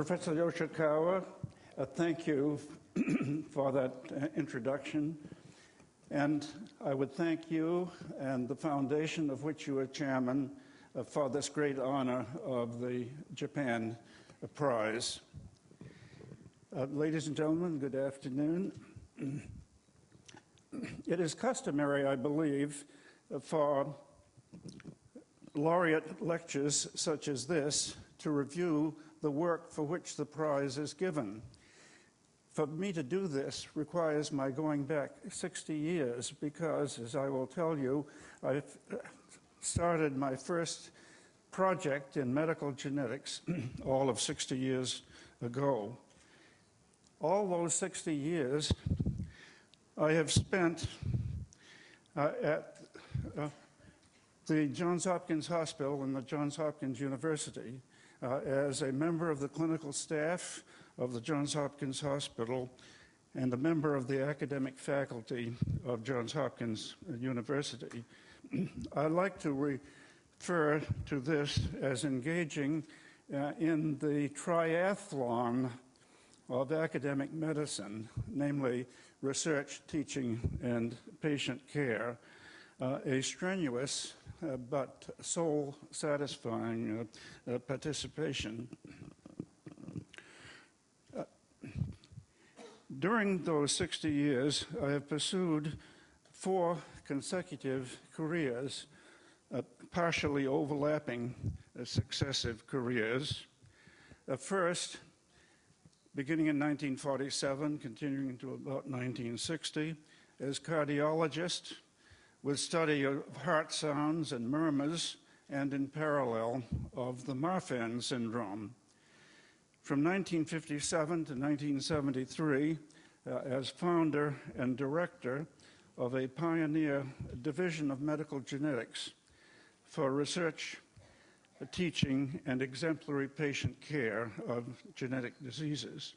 Professor Yoshikawa, thank you for that introduction. And I would thank you and the foundation of which you are chairman for this great honor of the Japan Prize. Ladies and gentlemen, good afternoon. It is customary, I believe, for laureate lectures such as this to review the work for which the prize is given. For me to do this requires my going back 60 years because, as I will tell you, I started my first project in medical genetics all of 60 years ago. All those 60 years I have spent at the Johns Hopkins Hospital and the Johns Hopkins University as a member of the clinical staff of the Johns Hopkins Hospital and a member of the academic faculty of Johns Hopkins University. I like to refer to this as engaging in the triathlon of academic medicine, namely research, teaching, and patient care, a strenuous but soul-satisfying participation. During those 60 years, I have pursued 4 consecutive careers, partially overlapping successive careers. First, beginning in 1947, continuing to about 1960, as cardiologist with study of heart sounds and murmurs, and in parallel of the Marfan Syndrome. From 1957 to 1973, as founder and director of a pioneer division of medical genetics for research, teaching, and exemplary patient care of genetic diseases.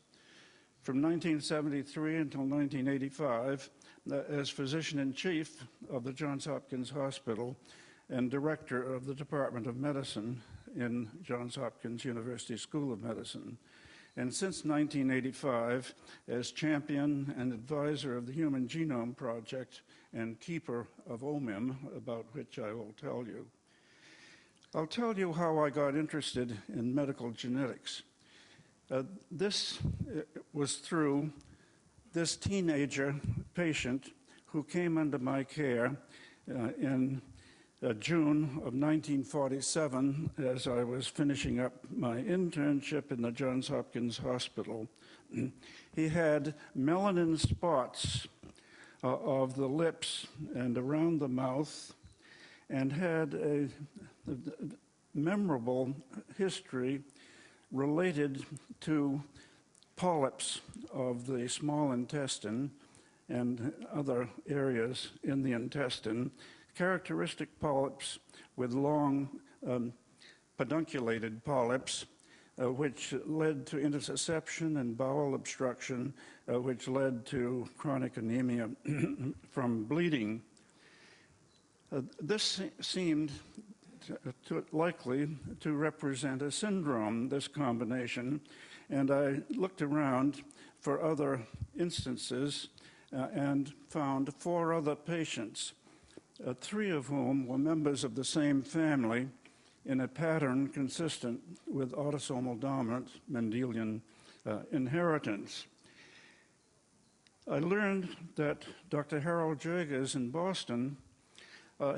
From 1973 until 1985, as physician-in-chief of the Johns Hopkins Hospital and director of the Department of Medicine in Johns Hopkins University School of Medicine. And since 1985, as champion and advisor of the Human Genome Project and keeper of OMIM, about which I will tell you. I'll tell you how I got interested in medical genetics. This was through this teenager patient who came under my care in June of 1947 as I was finishing up my internship in the Johns Hopkins Hospital. He had melanin spots of the lips and around the mouth and had a memorable history related to polyps of the small intestine and other areas in the intestine, characteristic polyps with long pedunculated polyps, which led to intussusception and bowel obstruction, which led to chronic anemia from bleeding. This seemed likely to represent a syndrome, this combination, and I looked around for other instances and found 4 other patients, 3 of whom were members of the same family in a pattern consistent with autosomal dominant Mendelian inheritance. I learned that Dr. Harold Jagers in Boston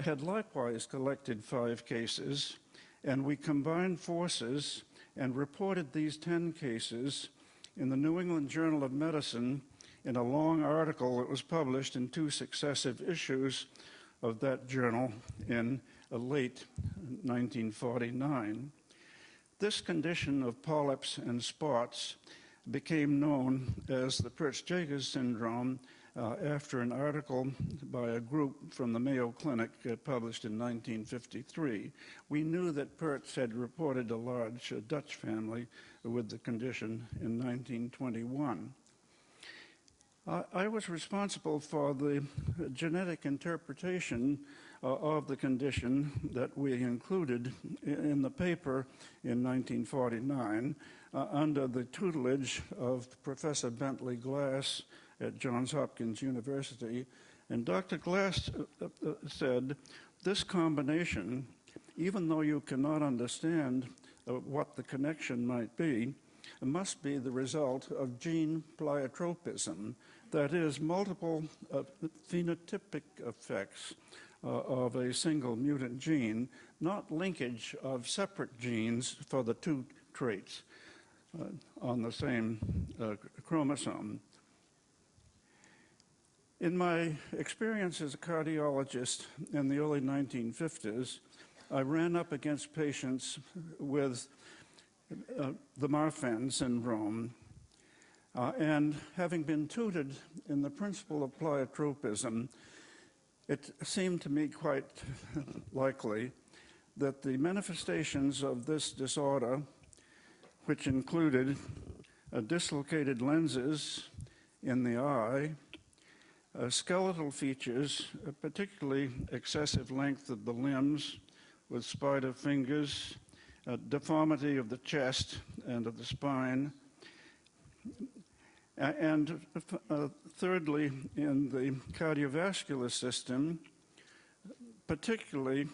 had likewise collected 5 cases, and we combined forces and reported these 10 cases in the New England Journal of Medicine in a long article that was published in 2 successive issues of that journal in late 1949. This condition of polyps and spots became known as the Pearce-Jagers syndrome after an article by a group from the Mayo Clinic published in 1953. We knew that Pearce had reported a large Dutch family with the condition in 1921. I was responsible for the genetic interpretation of the condition that we included in the paper in 1949 under the tutelage of Professor Bentley Glass at Johns Hopkins University. And Dr. Glass said, this combination, even though you cannot understand what the connection might be, must be the result of gene pleiotropism, that is, multiple phenotypic effects of a single mutant gene, not linkage of separate genes for the two traits on the same chromosome. In my experience as a cardiologist in the early 1950s, I ran up against patients with the Marfan Syndrome, and having been tutored in the principle of pleiotropism, it seemed to me quite likely that the manifestations of this disorder, which included dislocated lenses in the eye, skeletal features, particularly excessive length of the limbs with spider fingers, deformity of the chest and of the spine, and thirdly, in the cardiovascular system, particularly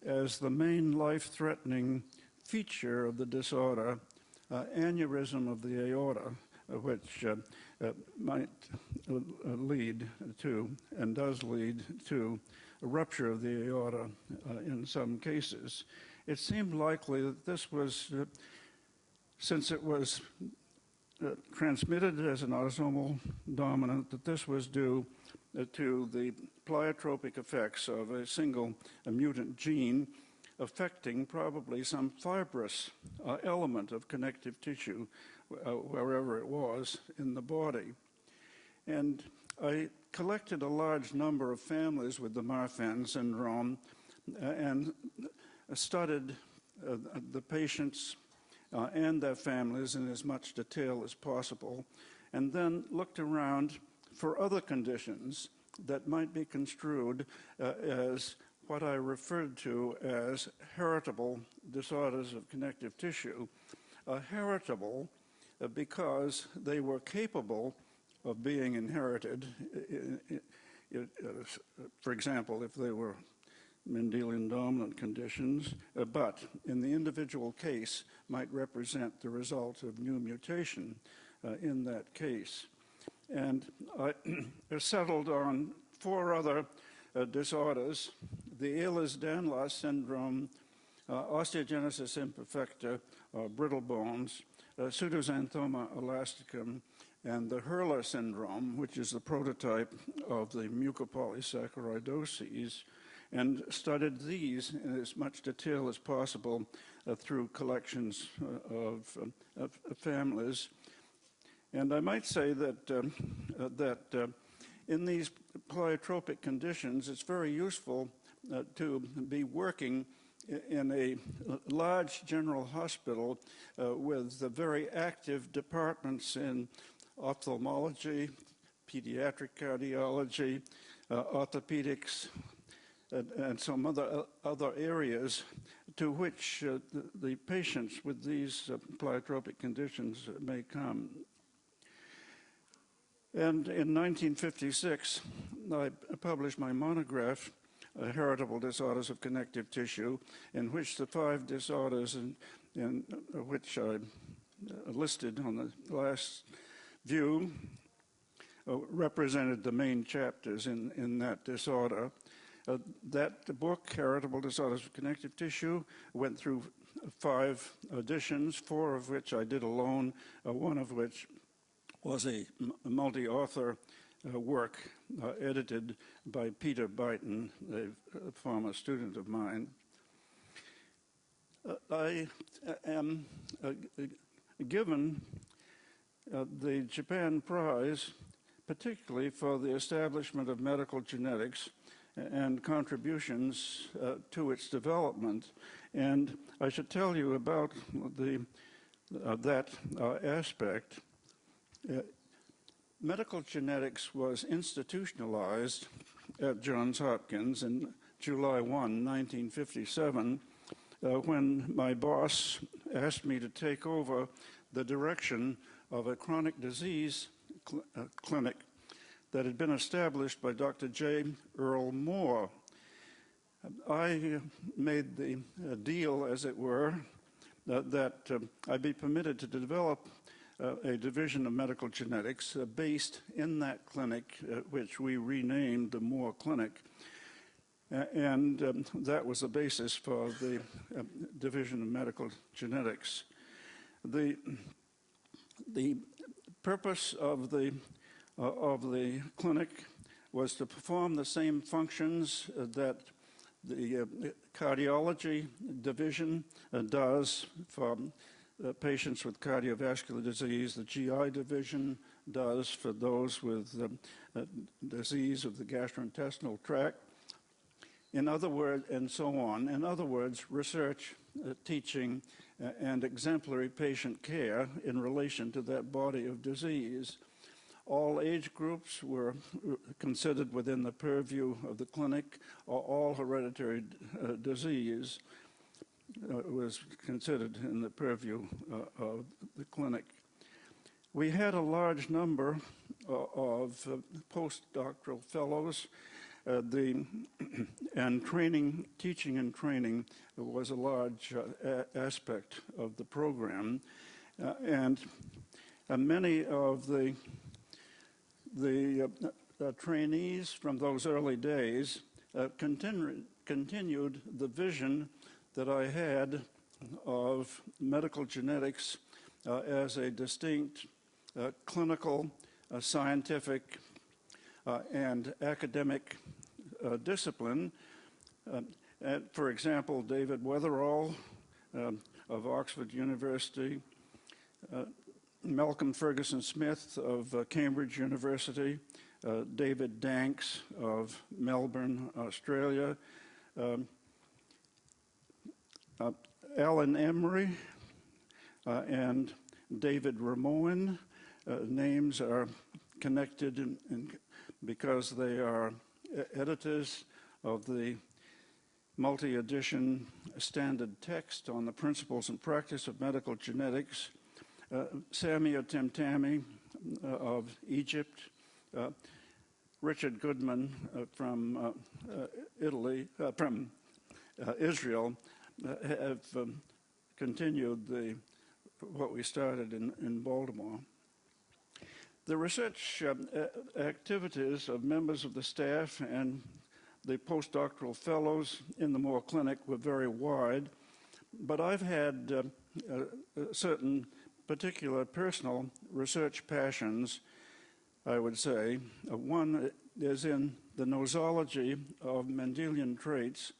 as the main life-threatening feature of the disorder, aneurysm of the aorta, which might lead to, and does lead to, a rupture of the aorta in some cases. It seemed likely that this was, since it was transmitted as an autosomal dominant, that this was due to the pleiotropic effects of a single mutant gene affecting probably some fibrous element of connective tissue wherever it was in the body. And I collected a large number of families with the Marfan syndrome and studied the patients and their families in as much detail as possible, and then looked around for other conditions that might be construed as what I referred to as heritable disorders of connective tissue. Heritable because they were capable of being inherited. For example, if they were Mendelian dominant conditions, but in the individual case might represent the result of new mutation in that case. And I settled on 4 other disorders: the Ehlers-Danlos syndrome, osteogenesis imperfecta, brittle bones, pseudoxanthoma elasticum, and the Hurler syndrome, which is the prototype of the mucopolysaccharidoses, and studied these in as much detail as possible through collections of families. And I might say that, in these pleiotropic conditions, it's very useful to be working in a large general hospital with very active departments in ophthalmology, pediatric cardiology, orthopedics, and some other areas to which the patients with these pleiotropic conditions may come. And in 1956, I published my monograph, Heritable Disorders of Connective Tissue, in which the 5 disorders in which I listed on the last view represented the main chapters in that disorder. That book, Heritable Disorders of Connective Tissue, went through 5 editions, 4 of which I did alone, one of which was a multi-author work edited by Peter Byton, a former student of mine. I am given the Japan Prize, particularly for the establishment of medical genetics and contributions to its development. And I should tell you about that aspect. Medical genetics was institutionalized at Johns Hopkins in July 1, 1957, when my boss asked me to take over the direction of a chronic disease clinic that had been established by Dr. J. Earl Moore. I made the deal, as it were, that I be permitted to develop a division of medical genetics based in that clinic, which we renamed the Moore Clinic. And that was the basis for the Division of Medical Genetics. The purpose of the clinic was to perform the same functions that the cardiology division does for patients with cardiovascular disease. The GI division does for those with disease of the gastrointestinal tract. In other words, and so on. In other words, research, teaching, and exemplary patient care in relation to that body of disease. All age groups were considered within the purview of the clinic, or all hereditary disease was considered in the purview of the clinic. We had a large number of postdoctoral fellows. And teaching and training was a large aspect of the program. And many of the trainees from those early days continued the vision that I had of medical genetics as a distinct clinical, scientific, and academic discipline. For example, David Weatherall of Oxford University, Malcolm Ferguson Smith of Cambridge University, David Danks of Melbourne, Australia, Alan Emery and David Ramoin. Names are connected because they are editors of the multi-edition standard text on the principles and practice of medical genetics. Samia Timtami of Egypt, Richard Goodman from Israel have continued what we started in Baltimore. The research activities of members of the staff and the postdoctoral fellows in the Moore Clinic were very wide, but I've had certain particular personal research passions, I would say. One is in the nosology of Mendelian traits,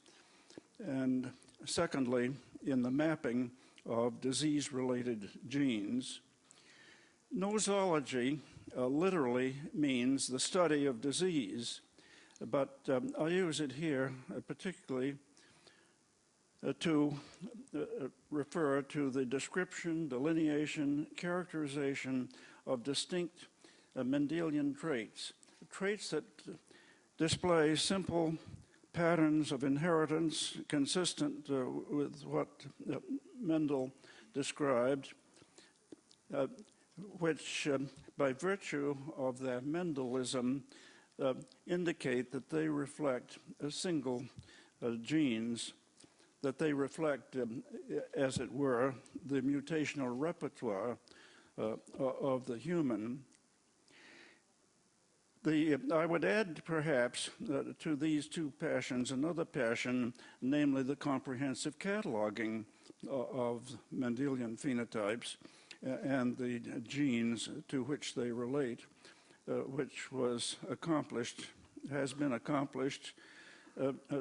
and secondly, in the mapping of disease-related genes. Nosology literally means the study of disease, but I use it here particularly to refer to the description, delineation, characterization of distinct Mendelian traits, traits that display simple patterns of inheritance consistent with what Mendel described, which by virtue of their Mendelism indicate that they reflect single genes, that they reflect, as it were, the mutational repertoire of the human. I would add, perhaps, to these two passions, another passion, namely the comprehensive cataloging of Mendelian phenotypes and the genes to which they relate, which was accomplished, has been accomplished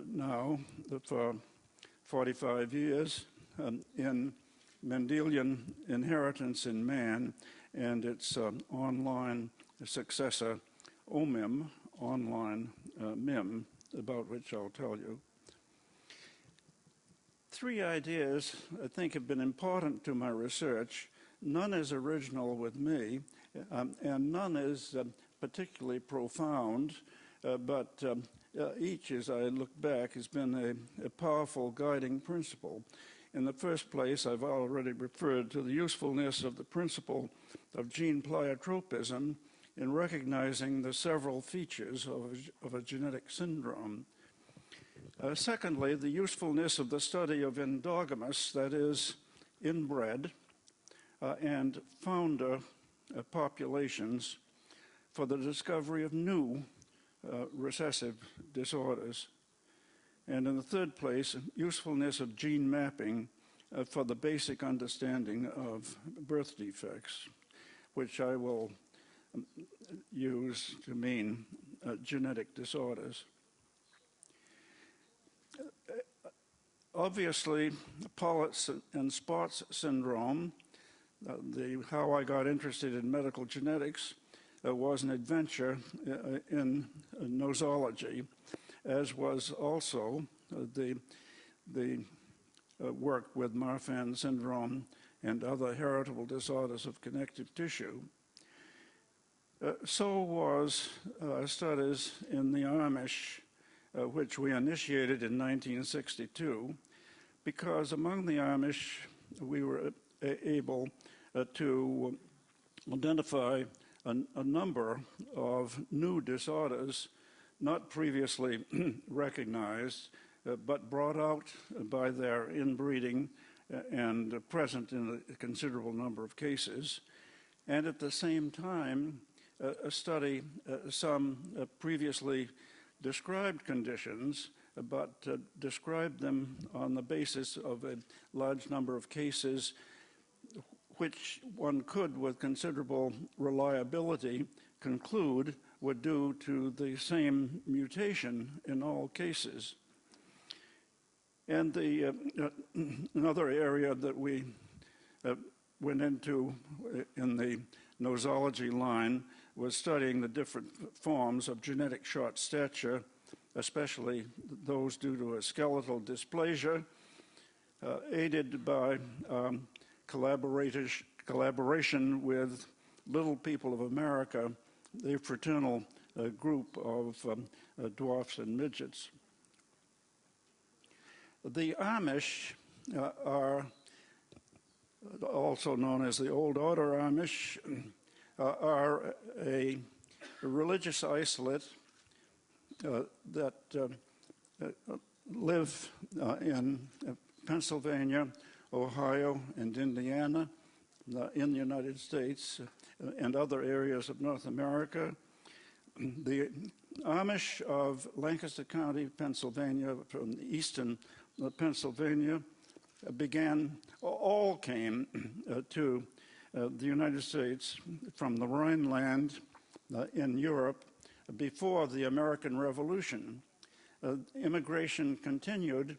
now for 45 years in Mendelian Inheritance in Man and its online successor, OMIM, online MIM, about which I'll tell you. Three ideas I think have been important to my research. None is original with me, and none is particularly profound, but each, as I look back, has been a powerful guiding principle. In the first place, I've already referred to the usefulness of the principle of gene pleiotropism in recognizing the several features of a genetic syndrome. Secondly, the usefulness of the study of endogamous, that is, inbred, and founder populations for the discovery of new recessive disorders. And in the third place, usefulness of gene mapping for the basic understanding of birth defects, which I will use to mean genetic disorders. Obviously, Pollitt and Spots syndrome, how I got interested in medical genetics, was an adventure in nosology, as was also the work with Marfan syndrome and other heritable disorders of connective tissue. So was studies in the Amish, which we initiated in 1962, because among the Amish we were able to identify a number of new disorders not previously recognized, but brought out by their inbreeding and present in a considerable number of cases. And at the same time, study some previously described conditions, but describe them on the basis of a large number of cases which one could, with considerable reliability, conclude were due to the same mutation in all cases. And another area that we went into in the nosology line was studying the different forms of genetic short stature, especially those due to a skeletal dysplasia, aided by collaboration with Little People of America, a fraternal group of dwarfs and midgets. The Amish are also known as the Old Order Amish, are a religious isolate that live in Pennsylvania, Ohio, and Indiana in the United States and other areas of North America. The Amish of Lancaster County, Pennsylvania, from eastern Pennsylvania, all came to the United States from the Rhineland in Europe before the American Revolution. Immigration continued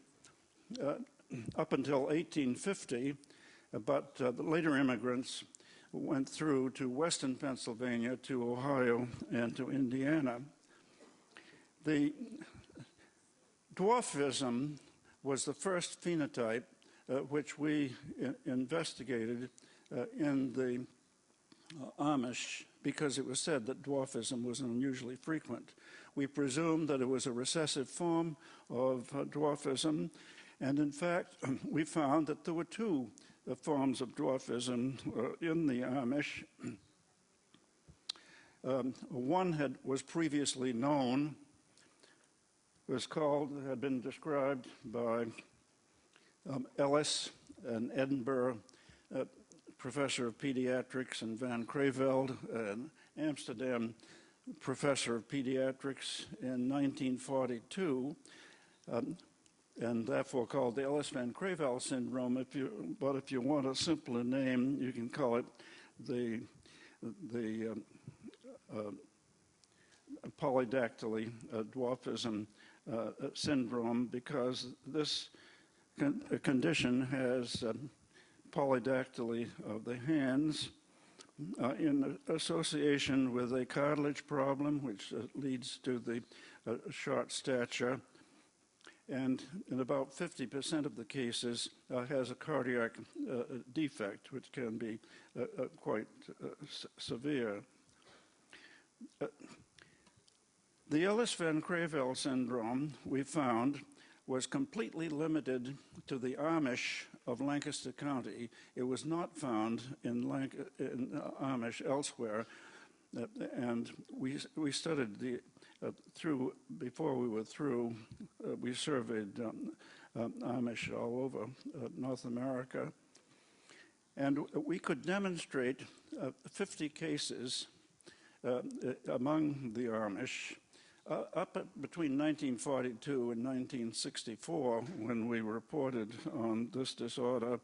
up until 1850, but the later immigrants went through to western Pennsylvania, to Ohio, and to Indiana. The dwarfism was the first phenotype which we investigated in the Amish, because it was said that dwarfism was unusually frequent. We presumed that it was a recessive form of dwarfism, and in fact, we found that there were two forms of dwarfism in the Amish. One was previously known, had been described by Ellis, an Edinburgh professor of pediatrics, and Van Creveld, an Amsterdam professor of pediatrics in 1942, and therefore called the Ellis-Van Creveld syndrome. But if you want a simpler name, you can call it the Polydactyly dwarfism syndrome, because this condition has polydactyly of the hands in association with a cartilage problem, which leads to the short stature, and in about 50% of the cases has a cardiac defect, which can be quite severe. The Ellis-Van Creveld syndrome, we found, was completely limited to the Amish of Lancaster County. It was not found in Amish elsewhere, and we studied before we were through, we surveyed Amish all over North America, and we could demonstrate 50 cases among the Amish up between 1942 and 1964, when we reported on this disorder.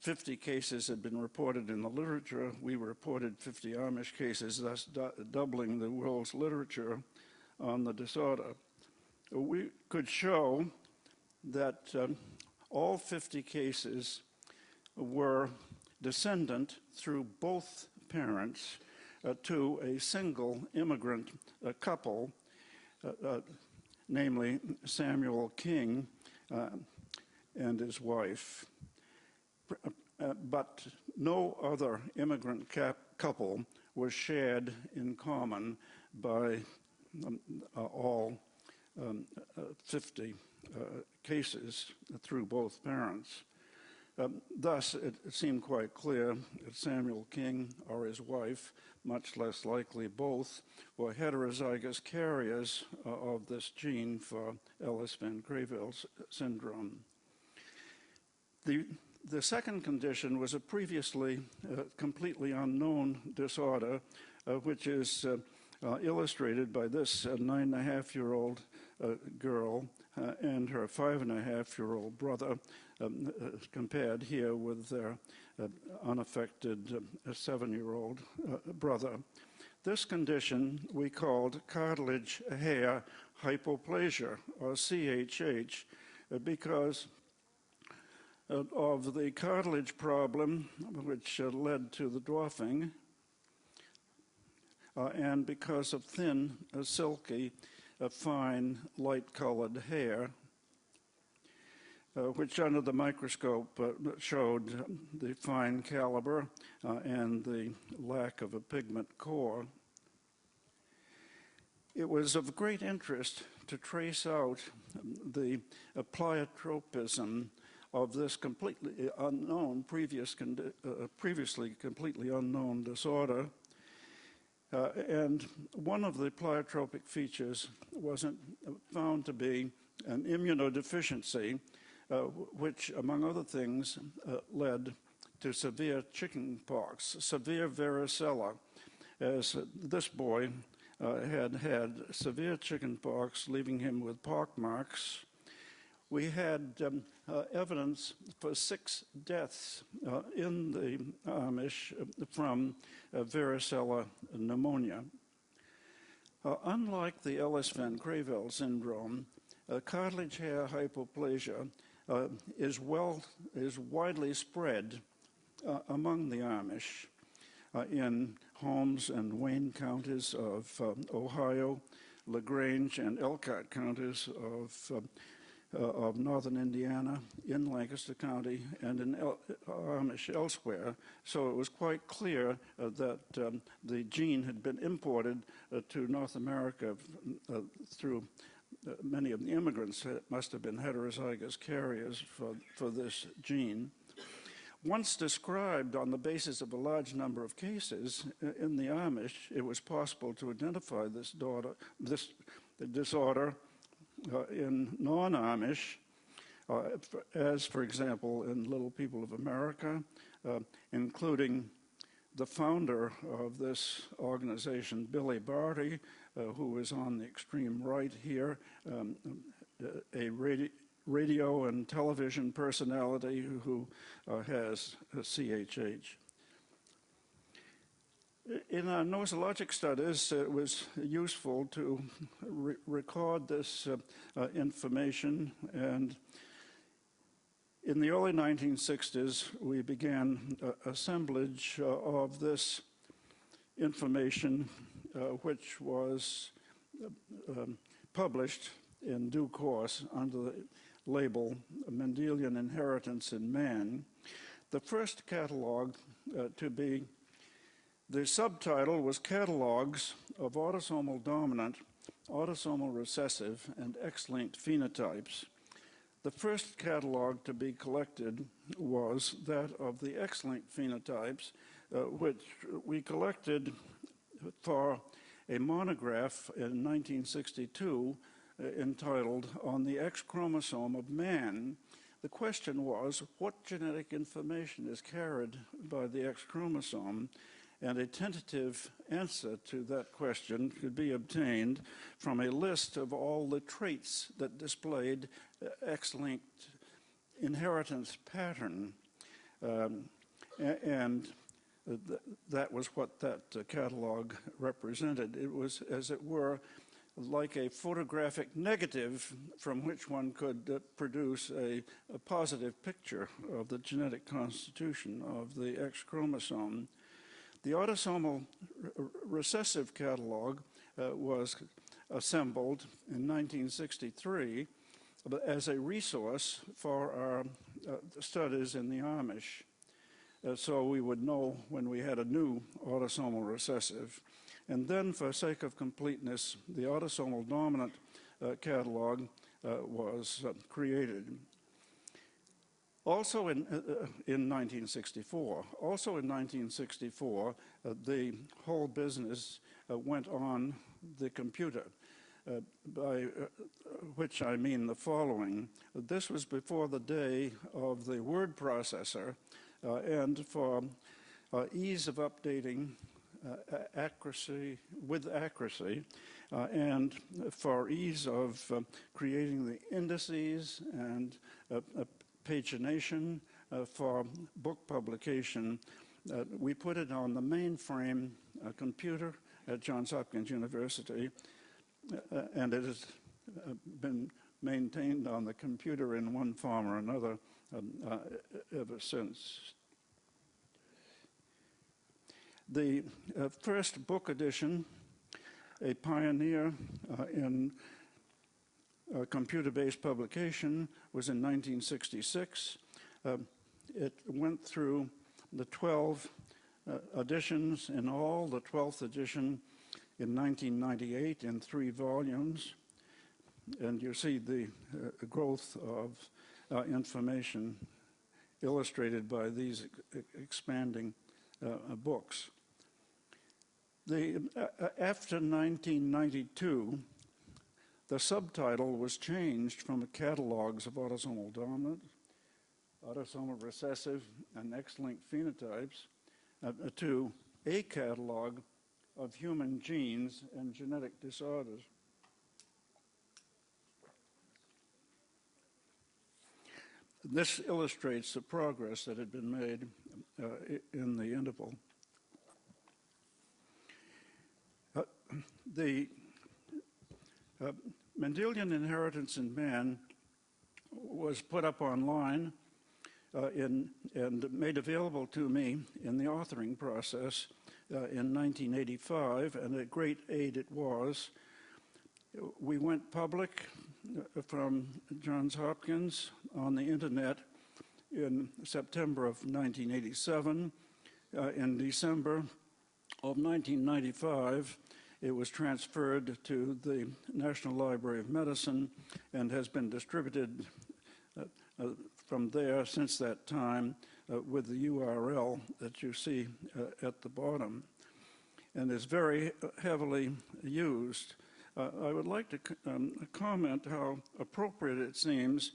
50 cases had been reported in the literature. We reported 50 Amish cases, thus doubling the world's literature on the disorder. We could show that all 50 cases were descendant through both parents to a single immigrant couple, namely Samuel King and his wife. But no other immigrant couple was shared in common by all 50 cases through both parents. Thus, it seemed quite clear that Samuel King or his wife, much less likely both, were heterozygous carriers of this gene for Ellis-Van Creveld syndrome. The second condition was a previously completely unknown disorder, which is illustrated by this 9.5-year-old girl and her 5.5-year-old brother, compared here with their unaffected 7-year-old brother. This condition we called cartilage hair hypoplasia, or CHH, because of the cartilage problem, which led to the dwarfing, and because of thin, silky, fine, light-colored hair, which under the microscope showed the fine caliber and the lack of a pigment core. It was of great interest to trace out the pleiotropism of this completely unknown, previously completely unknown disorder. And one of the pleiotropic features was found to be an immunodeficiency, which, among other things, led to severe chicken pox, severe varicella, as this boy had severe chicken pox, leaving him with pock marks. We had evidence for 6 deaths in the Amish from varicella pneumonia. Unlike the Ellis-Van Creveld syndrome, cartilage hair hypoplasia is widely spread among the Amish in Holmes and Wayne counties of Ohio, LaGrange and Elkhart counties of northern Indiana, in Lancaster County, and in Amish elsewhere. So it was quite clear that the gene had been imported to North America through many of the immigrants. Must have been heterozygous carriers for this gene. Once described on the basis of a large number of cases in the Amish, it was possible to identify this disorder in non-Amish, as, for example, in Little People of America, including the founder of this organization, Billy Barty, who is on the extreme right here, a radio and television personality who has a CHH. In our nosologic studies, it was useful to record this information, and in the early 1960s, we began assemblage of this information, which was published in due course under the label Mendelian Inheritance in Man. The first catalog the subtitle was Catalogs of Autosomal Dominant, Autosomal Recessive, and X-linked Phenotypes. The first catalog to be collected was that of the X-linked phenotypes, which we collected for a monograph in 1962 entitled On the X Chromosome of Man. The question was, what genetic information is carried by the X chromosome? And a tentative answer to that question could be obtained from a list of all the traits that displayed X-linked inheritance pattern. That was what that catalog represented. It was, as it were, like a photographic negative from which one could produce a positive picture of the genetic constitution of the X chromosome. The Autosomal Recessive catalog was assembled in 1963 as a resource for our studies in the Amish. So we would know when we had a new autosomal recessive. And then, for sake of completeness, the Autosomal Dominant catalog was created. Also in 1964. Also in 1964, the whole business went on the computer, by which I mean the following. This was before the day of the word processor, and for ease of updating accuracy, and for ease of creating the indices and pagination for book publication, we put it on the mainframe computer at Johns Hopkins University, and it has been maintained on the computer in one form or another ever since. The first book edition, a pioneer in computer-based publication, was in 1966. It went through the 12 editions in all, the 12th edition in 1998 in 3 volumes. And you see the growth of information illustrated by these expanding books. After 1992, the subtitle was changed from Catalogs of Autosomal Dominant, Autosomal Recessive, and X-linked Phenotypes to A Catalog of Human Genes and Genetic Disorders. This illustrates the progress that had been made in the interval. The Mendelian Inheritance in Man was put up online and made available to me in the authoring process in 1985, and a great aid it was. We went public from Johns Hopkins on the internet in September of 1987. In December of 1995, it was transferred to the National Library of Medicine and has been distributed from there since that time with the URL that you see at the bottom, and is very heavily used. I would like to comment how appropriate it seems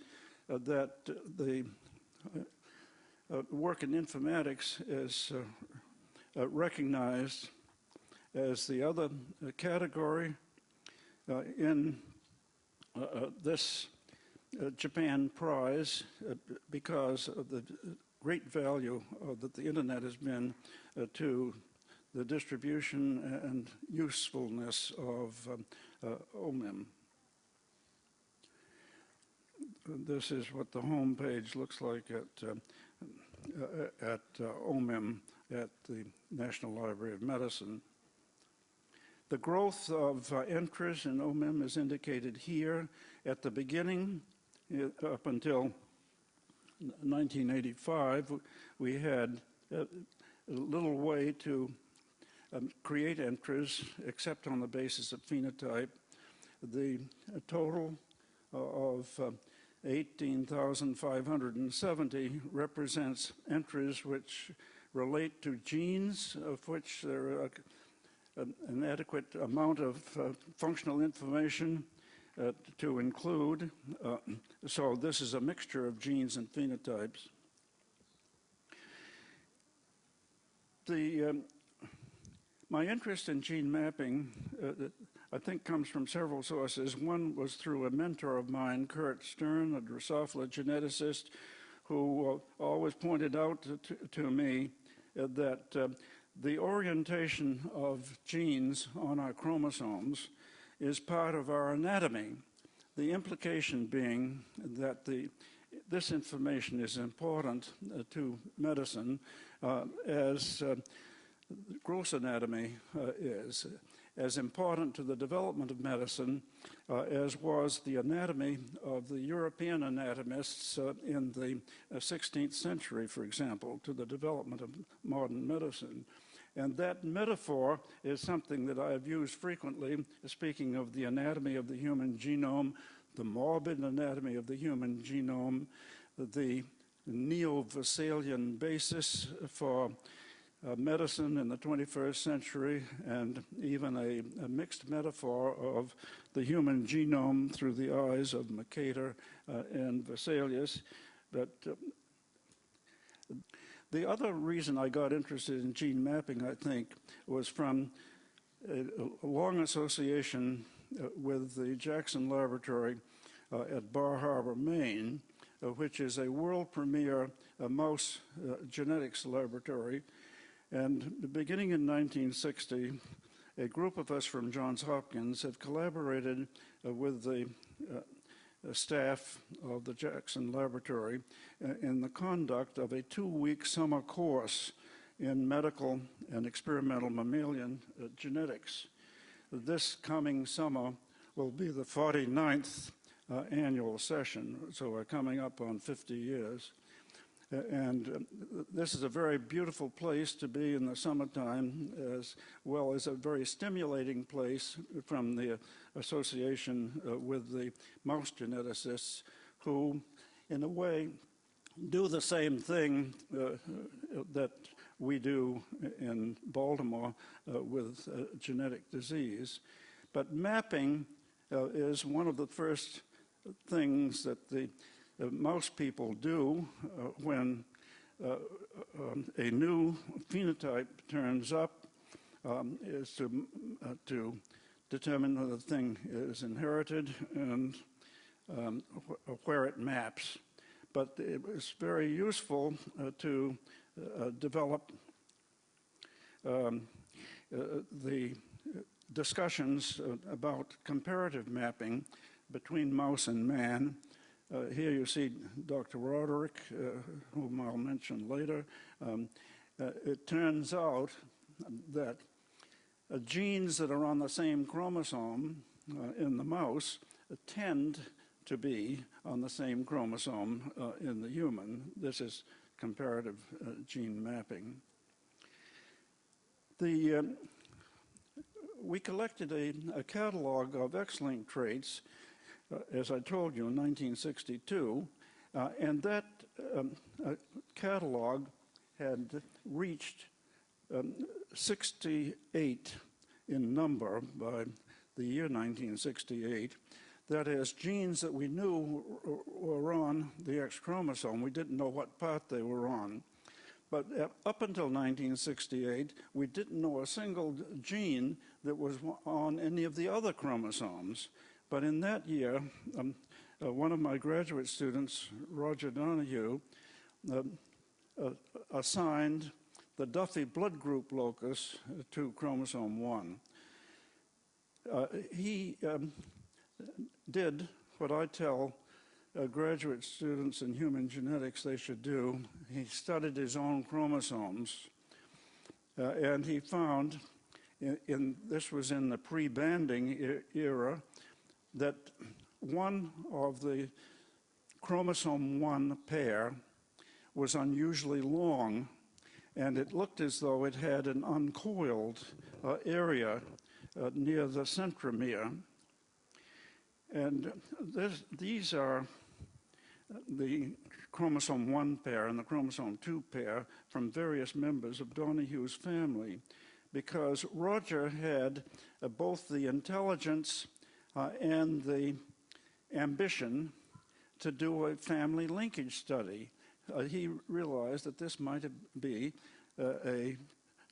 that the work in informatics is recognized as the other category in this Japan Prize because of the great value that the internet has been to the distribution and usefulness of OMIM. This is what the home page looks like at OMIM at the National Library of Medicine. The growth of entries in OMIM is indicated here. At the beginning, up until 1985, we had little way to create entries except on the basis of phenotype. The total of 18,570 represents entries which relate to genes, of which there are an adequate amount of functional information to include. So this is a mixture of genes and phenotypes. My interest in gene mapping, I think, comes from several sources. One was through a mentor of mine, Kurt Stern, a Drosophila geneticist, who always pointed out to me that the orientation of genes on our chromosomes is part of our anatomy. The implication being that this information is important to medicine as gross anatomy is, as important to the development of medicine as was the anatomy of the European anatomists in the 16th century, for example, to the development of modern medicine. And that metaphor is something that I have used frequently, speaking of the anatomy of the human genome, the morbid anatomy of the human genome, the neo-Vesalian basis for medicine in the 21st century, and even a mixed metaphor of the human genome through the eyes of Mercator and Vesalius. But the other reason I got interested in gene mapping, I think, was from a long association with the Jackson Laboratory at Bar Harbor, Maine, which is a world premier mouse genetics laboratory. And beginning in 1960, a group of us from Johns Hopkins have collaborated with the staff of the Jackson Laboratory in the conduct of a 2-week summer course in medical and experimental mammalian genetics. This coming summer will be the 49th annual session, so we're coming up on 50 years. And this is a very beautiful place to be in the summertime, as well as a very stimulating place from the association with the mouse geneticists, who, in a way, do the same thing that we do in Baltimore with genetic disease. But mapping is one of the first things that the mouse people do when a new phenotype turns up, is to determine whether the thing is inherited and where it maps. But it was very useful to develop the discussions about comparative mapping between mouse and man. Here you see Dr. Roderick, whom I'll mention later. It turns out that genes that are on the same chromosome in the mouse tend to be on the same chromosome in the human. This is comparative gene mapping. We collected a catalog of X-linked traits, as I told you, in 1962, and that catalog had reached 68 in number by the year 1968. That is, genes that we knew were on the X chromosome. We didn't know what part they were on. But up until 1968, we didn't know a single gene that was on any of the other chromosomes. But in that year, one of my graduate students, Roger Donahue, assigned the Duffy blood group locus to chromosome 1. He did what I tell graduate students in human genetics they should do. He studied his own chromosomes, and he found this was in the pre-banding era, that one of the chromosome 1 pair was unusually long, and it looked as though it had an uncoiled area near the centromere. And these are the chromosome 1 pair and the chromosome 2 pair from various members of Donohue's family, because Roger had both the intelligence and the ambition to do a family linkage study. He realized that this might be a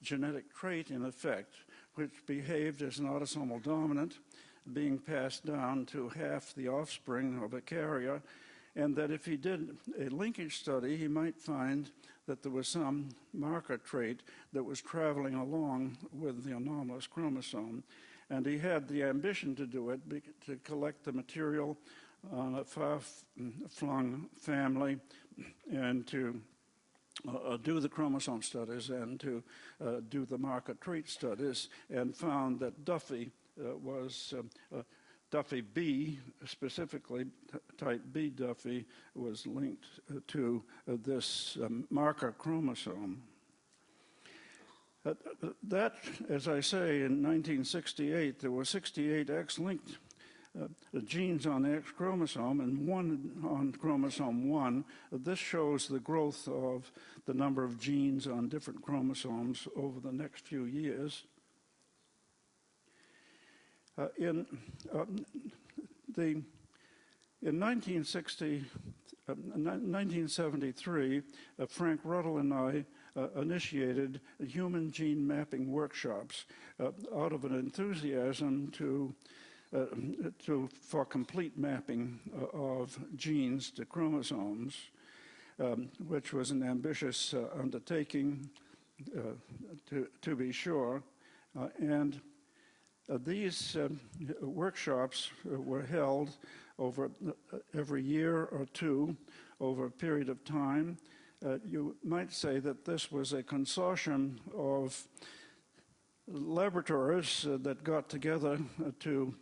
genetic trait, in effect, which behaved as an autosomal dominant, being passed down to half the offspring of a carrier, and that if he did a linkage study, he might find that there was some marker trait that was traveling along with the anomalous chromosome. And he had the ambition to do it, to collect the material on a far-flung family and to do the chromosome studies and to do the marker trait studies, and found that Duffy was Duffy B, specifically type B Duffy, was linked to this marker chromosome. That, as I say, in 1968, there were 68 X-linked genes on the X chromosome and one on chromosome 1. This shows the growth of the number of genes on different chromosomes over the next few years. In 1973, Frank Ruddle and I initiated human gene mapping workshops out of an enthusiasm for complete mapping of genes to chromosomes, which was an ambitious undertaking, to be sure. And these workshops were held over every year or two over a period of time. You might say that this was a consortium of laboratories that got together to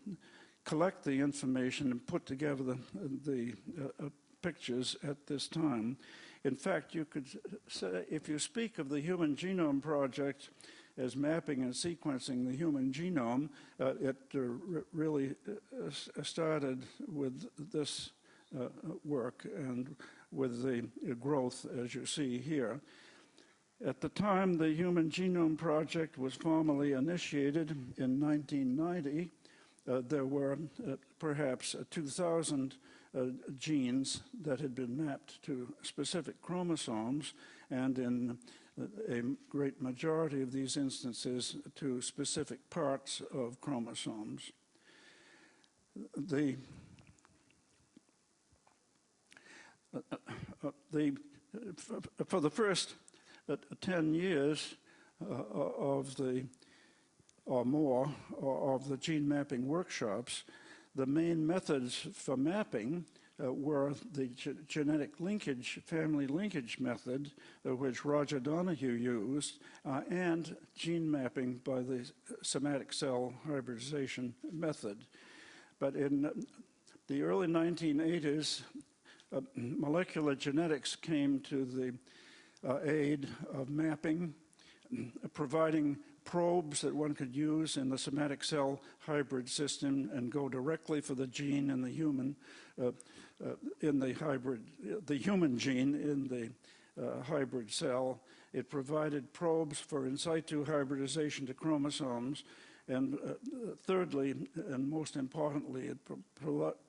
collect the information and put together the pictures at this time. In fact, you could say, if you speak of the Human Genome Project as mapping and sequencing the human genome, it really started with this work and with the growth, as you see here. At the time the Human Genome Project was formally initiated in 1990, there were perhaps 2,000 genes that had been mapped to specific chromosomes, and in a great majority of these instances to specific parts of chromosomes. For the first 10 years or more of the gene mapping workshops, the main methods for mapping were the genetic linkage, family linkage method, which Roger Donohue used, and gene mapping by the somatic cell hybridization method. But in the early 1980s, molecular genetics came to the aid of mapping, providing probes that one could use in the somatic cell hybrid system and go directly for the gene in the human, the human gene in the hybrid cell. It provided probes for in situ hybridization to chromosomes. And thirdly, and most importantly, it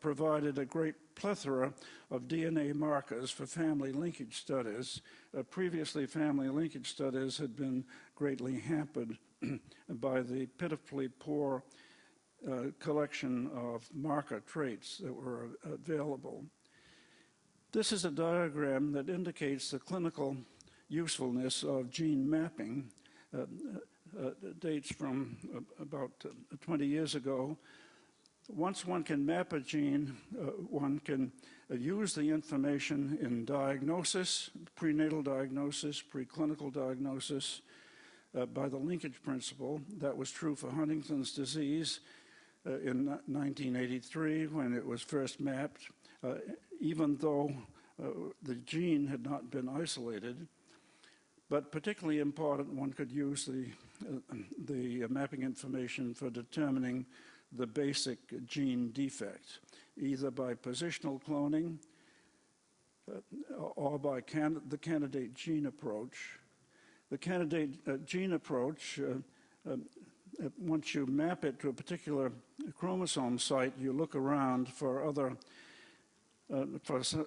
provided a great plethora of DNA markers for family linkage studies. Previously, family linkage studies had been greatly hampered by the pitifully poor collection of marker traits that were available. This is a diagram that indicates the clinical usefulness of gene mapping. Dates from about 20 years ago. Once one can map a gene, one can use the information in diagnosis, prenatal diagnosis, preclinical diagnosis, by the linkage principle. That was true for Huntington's disease in 1983 when it was first mapped, even though the gene had not been isolated. But particularly important, one could use the mapping information for determining the basic gene defect, either by positional cloning or by the candidate gene approach. The candidate gene approach, once you map it to a particular chromosome site, you look around for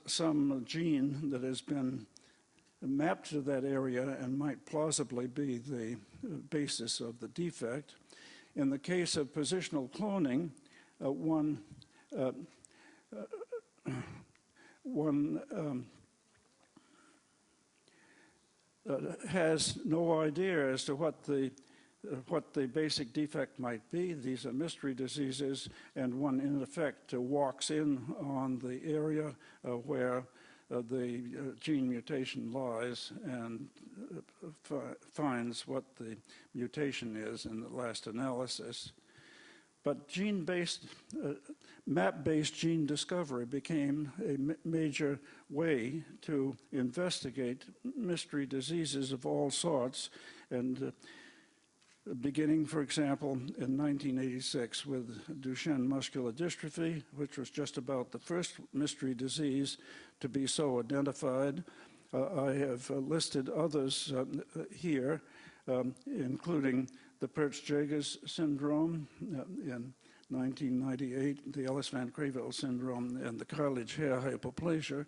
some gene that has been mapped to that area and might plausibly be the basis of the defect. In the case of positional cloning, one has no idea as to what the basic defect might be. These are mystery diseases, and one, in effect, walks in on the area where the gene mutation lies and finds what the mutation is in the last analysis. But gene-based, map-based gene discovery became a major way to investigate mystery diseases of all sorts, and beginning, for example, in 1986 with Duchenne muscular dystrophy, which was just about the first mystery disease to be so identified. I have listed others here, including the Peutz-Jeghers syndrome in 1998, the Ellis-Van Creveld syndrome, and the Cartilage hair hypoplasia.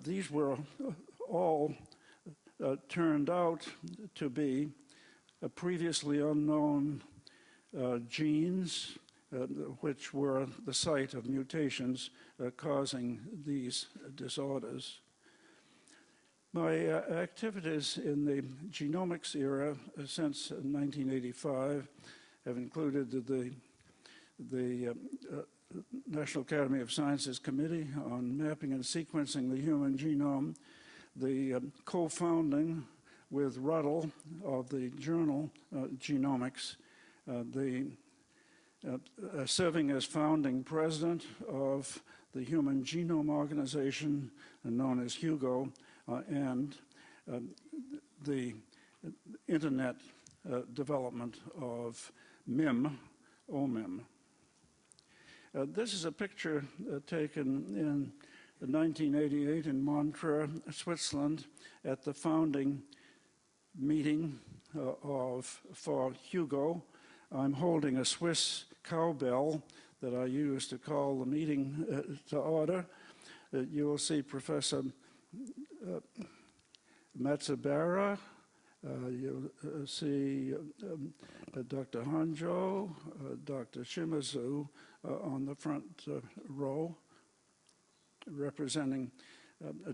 These were all turned out to be previously unknown genes, which were the site of mutations causing these disorders. My activities in the genomics era since 1985 have included the National Academy of Sciences Committee on Mapping and Sequencing the Human Genome, the co-founding with Ruddle of the journal Genomics, serving as founding president of the Human Genome Organization, known as HUGO, and the internet development of OMIM. This is a picture taken in 1988 in Montreux, Switzerland, at the founding meeting for HUGO. I'm holding a Swiss cowbell that I use to call the meeting to order. You will see Professor Matsubara. You'll see Dr. Hanjo, Dr. Shimazu on the front row, representing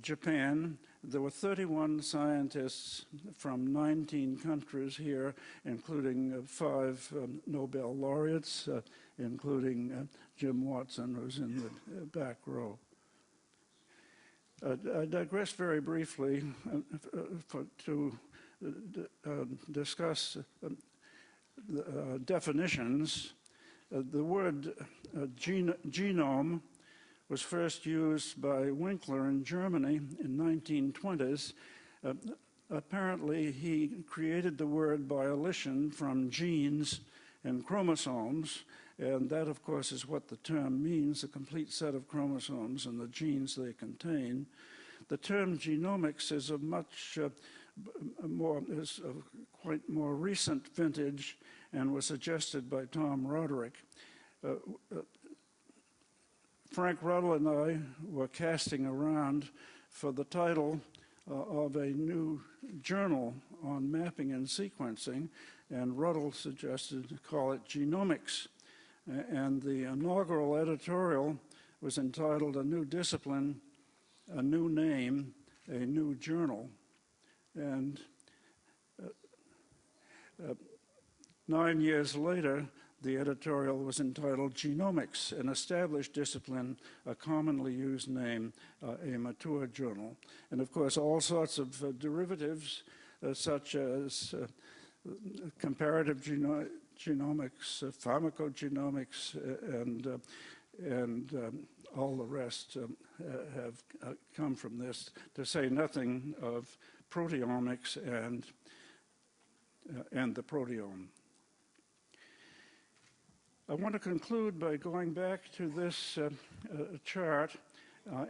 Japan. There were 31 scientists from 19 countries here, including 5 Nobel laureates, including Jim Watson, who's in the back row. I digress very briefly to discuss definitions. The word genome was first used by Winkler in Germany in 1920s. Apparently, he created the word by elision from genes and chromosomes, and that, of course, is what the term means, a complete set of chromosomes and the genes they contain. The term genomics is a much quite more recent vintage and was suggested by Tom Roderick. Frank Ruddle and I were casting around for the title of a new journal on mapping and sequencing, and Ruddle suggested to call it Genomics. And the inaugural editorial was entitled "A New Discipline, a New Name, a New Journal." And 9 years later, the editorial was entitled Genomics, an established discipline, a commonly used name, a mature journal. And of course, all sorts of derivatives, such as comparative genomics, pharmacogenomics, and all the rest have come from this, to say nothing of proteomics and the proteome. I want to conclude by going back to this chart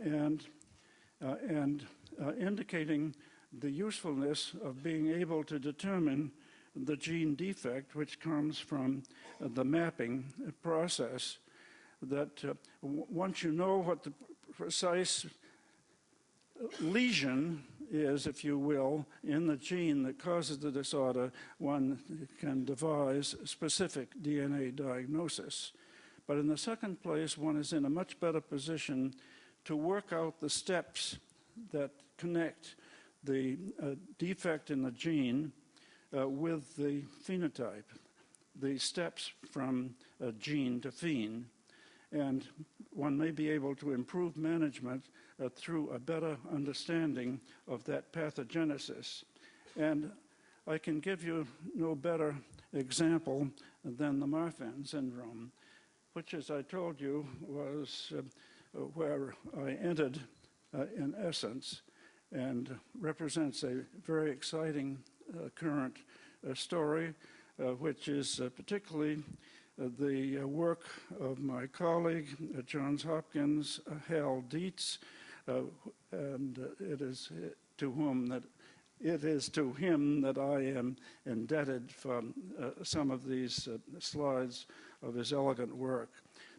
and indicating the usefulness of being able to determine the gene defect, which comes from the mapping process, that once you know what the precise lesion is, if you will, in the gene that causes the disorder, one can devise specific DNA diagnosis. But in the second place, one is in a much better position to work out the steps that connect the defect in the gene with the phenotype, the steps from gene to phene. And one may be able to improve management through a better understanding of that pathogenesis. And I can give you no better example than the Marfan Syndrome, which, as I told you, was where I entered in essence, and represents a very exciting current story, which is particularly the work of my colleague at Johns Hopkins, Hal Dietz, and it is to him that I am indebted for some of these slides of his elegant work.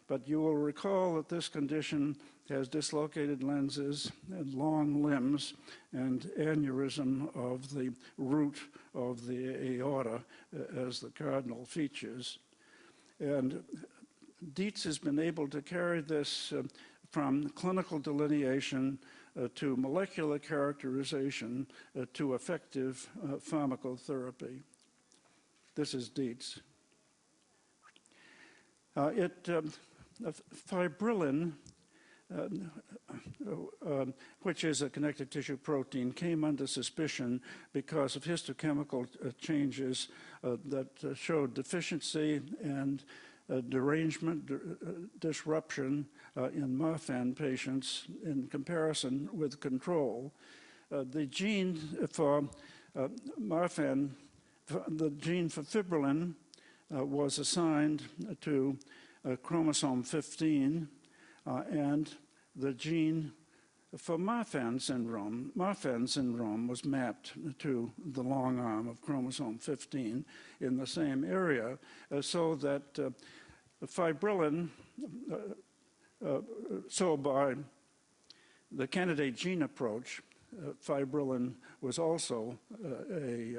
But you will recall that this condition has dislocated lenses and long limbs and aneurysm of the root of the aorta as the cardinal features. And Dietz has been able to carry this from clinical delineation to molecular characterization to effective pharmacotherapy. This is Dietz. Fibrillin, which is a connective tissue protein, came under suspicion because of histochemical changes that showed deficiency and derangement, disruption in Marfan patients in comparison with control. The gene for Marfan, the gene for fibrillin, was assigned to chromosome 15, and the gene for Marfan syndrome was mapped to the long arm of chromosome 15 in the same area, so that fibrillin, so by the candidate gene approach, fibrillin was also a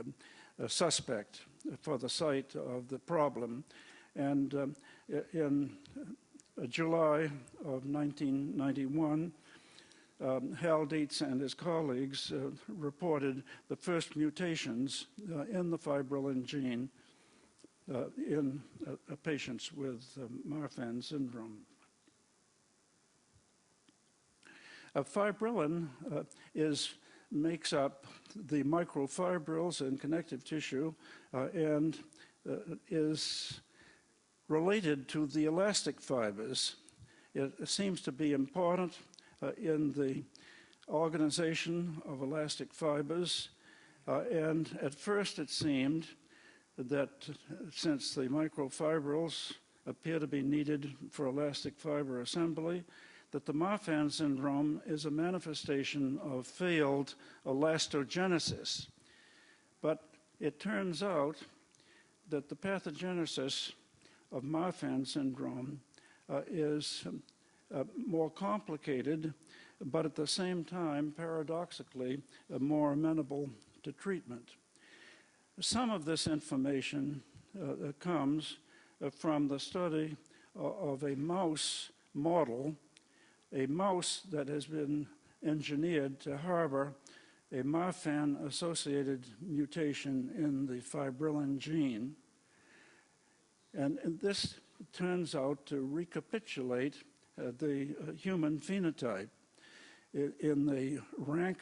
suspect for the site of the problem. And in July of 1991, Hal Dietz and his colleagues reported the first mutations in the fibrillin gene in patients with Marfan syndrome. Fibrillin makes up the microfibrils in connective tissue and is related to the elastic fibers. It seems to be important in the organization of elastic fibers, and at first it seemed that since the microfibrils appear to be needed for elastic fiber assembly, that the Marfan syndrome is a manifestation of failed elastogenesis. But it turns out that the pathogenesis of Marfan syndrome is more complicated, but at the same time, paradoxically, more amenable to treatment. Some of this information comes from the study of a mouse model, a mouse that has been engineered to harbor a Marfan-associated mutation in the fibrillin gene. And this turns out to recapitulate the human phenotype. In the rank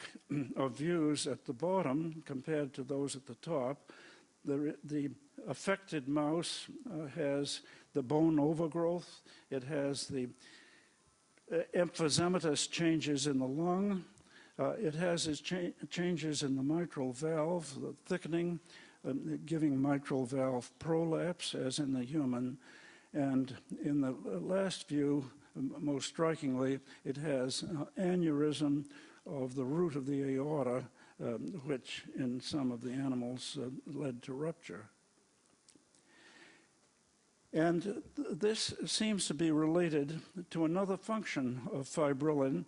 of views at the bottom compared to those at the top, The affected mouse has the bone overgrowth. It has the emphysematous changes in the lung. It has its changes in the mitral valve, the thickening, giving mitral valve prolapse, as in the human. And in the last view, most strikingly, it has aneurysm of the root of the aorta, which in some of the animals led to rupture. And this seems to be related to another function of fibrillin,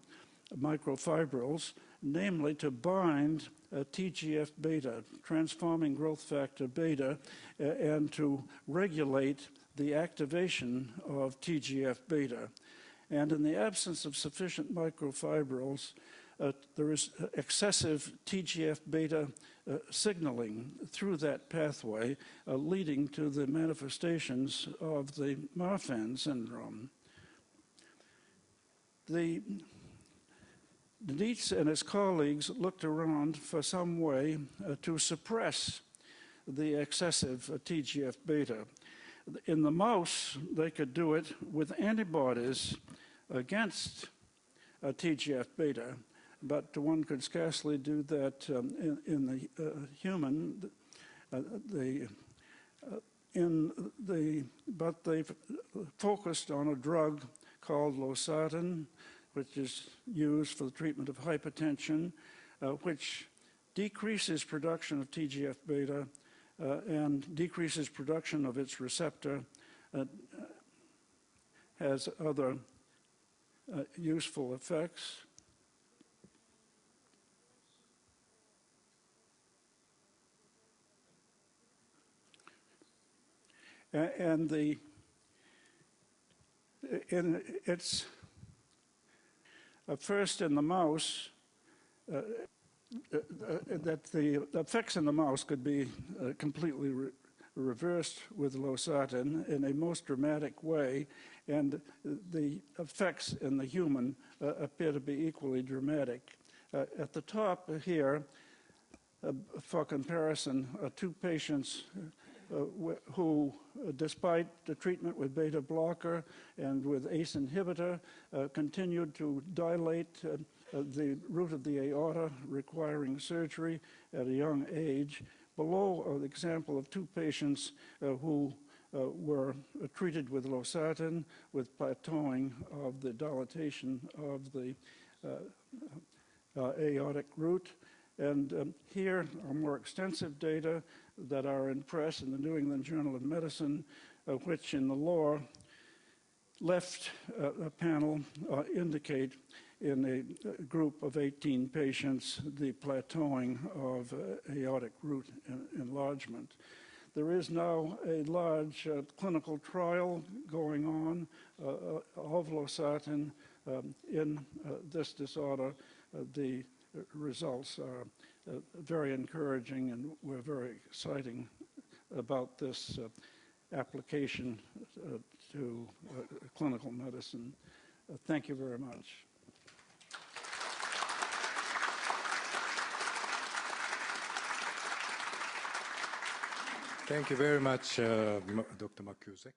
microfibrils, namely to bind TGF-beta, transforming growth factor beta, and to regulate the activation of TGF-beta. And in the absence of sufficient microfibrils, there is excessive TGF-beta signaling through that pathway, leading to the manifestations of the Marfan Syndrome. Dietz and his colleagues looked around for some way to suppress the excessive TGF-beta. In the mouse, they could do it with antibodies against TGF-beta, but one could scarcely do that in the human. But they focused on a drug called losartan, which is used for the treatment of hypertension, which decreases production of TGF-beta and decreases production of its receptor, has other useful effects. And it's first in the mouse, that the effects in the mouse could be completely reversed with losartan in a most dramatic way, and the effects in the human appear to be equally dramatic. At the top here, for comparison, two patients who, despite the treatment with beta blocker and with ACE inhibitor, continued to dilate the root of the aorta, requiring surgery at a young age. Below are the example of two patients who were treated with losartan, with plateauing of the dilatation of the aortic root. And here are more extensive data that are in press in the New England Journal of Medicine, which in the lower left panel indicate in a group of 18 patients the plateauing of aortic root enlargement. There is now a large clinical trial going on of losartan in this disorder. The results are very encouraging, and we're very excited about this application to clinical medicine. Thank you very much. Thank you very much, Dr. McKusick.